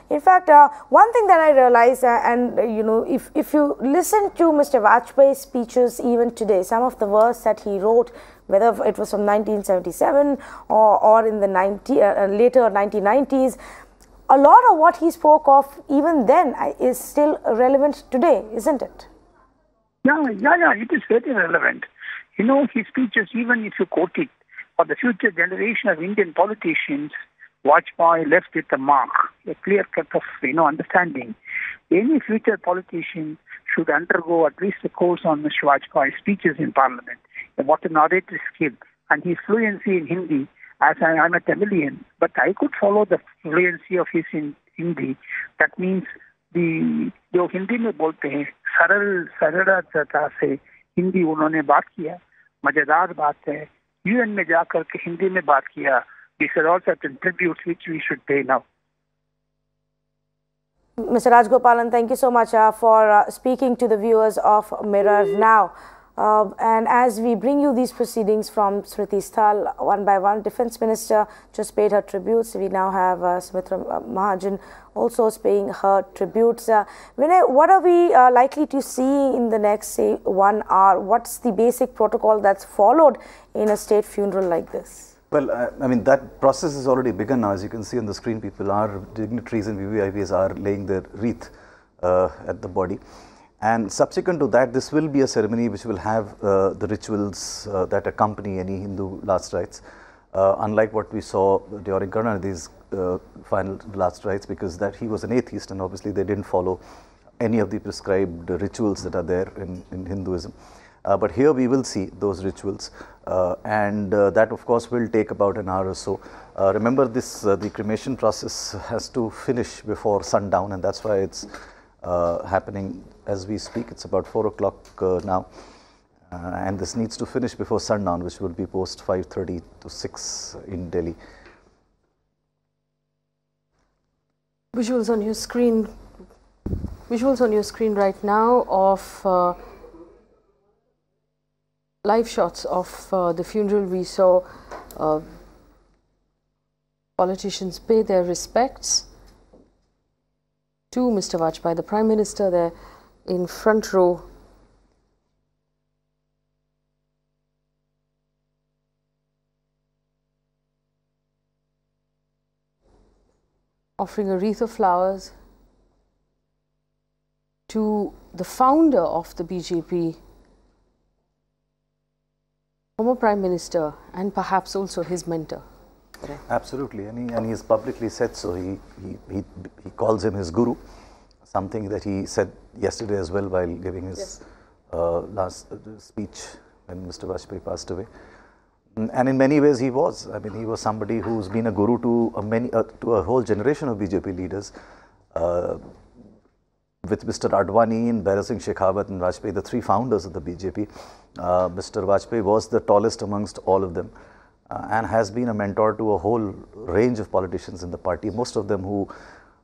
In fact, one thing that I realized, if you listen to Mr. Vajpayee's speeches even today, some of the verse that he wrote, whether it was from 1977 or in the later 1990s, a lot of what he spoke of even then is still relevant today, isn't it? Yeah, it is very relevant. You know, his speeches, even if you quote it, for the future generation of Indian politicians, Vajpayee left with a mark, a clear cut of, understanding. Any future politician should undergo at least a course on Mr. Vajpayee's speeches in Parliament. And what a narrative skill. And his fluency in Hindi, as I'm a Tamilian, but I could follow the fluency of his in Hindi. That means जो हिंदी में बोलते हैं सरलता से हिंदी उन्होंने बात किया, मजेदार बात है. UN में जाकर के हिंदी में बात किया. These are all certain tributes which we should pay now. Mr. Rajgopalan, thank you so much for speaking to the viewers of Mirror Now. And as we bring you these proceedings from Smriti Sthal, one by one, Defence Minister just paid her tributes. We now have Sumitra Mahajan also paying her tributes. Vinay, what are we likely to see in the next, say, 1 hour? What's the basic protocol that's followed in a state funeral like this? Well, I mean, that process has already begun now. As you can see on the screen, people are, dignitaries and VVIPs are laying their wreath at the body. And subsequent to that, this will be a ceremony which will have the rituals that accompany any Hindu last rites, unlike what we saw during Karunanidhi's final last rites, because that he was an atheist and obviously they didn't follow any of the prescribed rituals that are there in Hinduism. But here we will see those rituals, and that of course will take about an hour or so. Remember this, the cremation process has to finish before sundown, and that's why it's happening as we speak. It's about 4 o'clock now, and this needs to finish before sundown, which will be post 5:30 to 6 in Delhi. Visuals on your screen right now of live shots of the funeral. We saw politicians pay their respects to Mr. Vajpayee, the Prime Minister there in front row. Offering a wreath of flowers to the founder of the BJP, former Prime Minister, and perhaps also his mentor. Absolutely, and he has publicly said so. He calls him his guru, something that he said yesterday as well while giving his last speech when Mr. Vajpayee passed away. And in many ways he was. I mean, he was somebody who's been a guru to a whole generation of BJP leaders. With Mr. Advani and Bharat Singh Shekhawat and Vajpayee, the three founders of the BJP, Mr. Vajpayee was the tallest amongst all of them, and has been a mentor to a whole range of politicians in the party, most of them who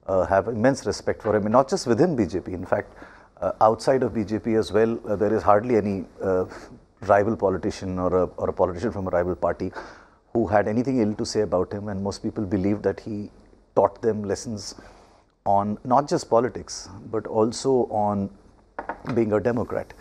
have immense respect for him, and not just within BJP. In fact, outside of BJP as well, there is hardly any rival politician or a politician from a rival party who had anything ill to say about him, and most people believed that he taught them lessons on not just politics, but also on being a Democrat.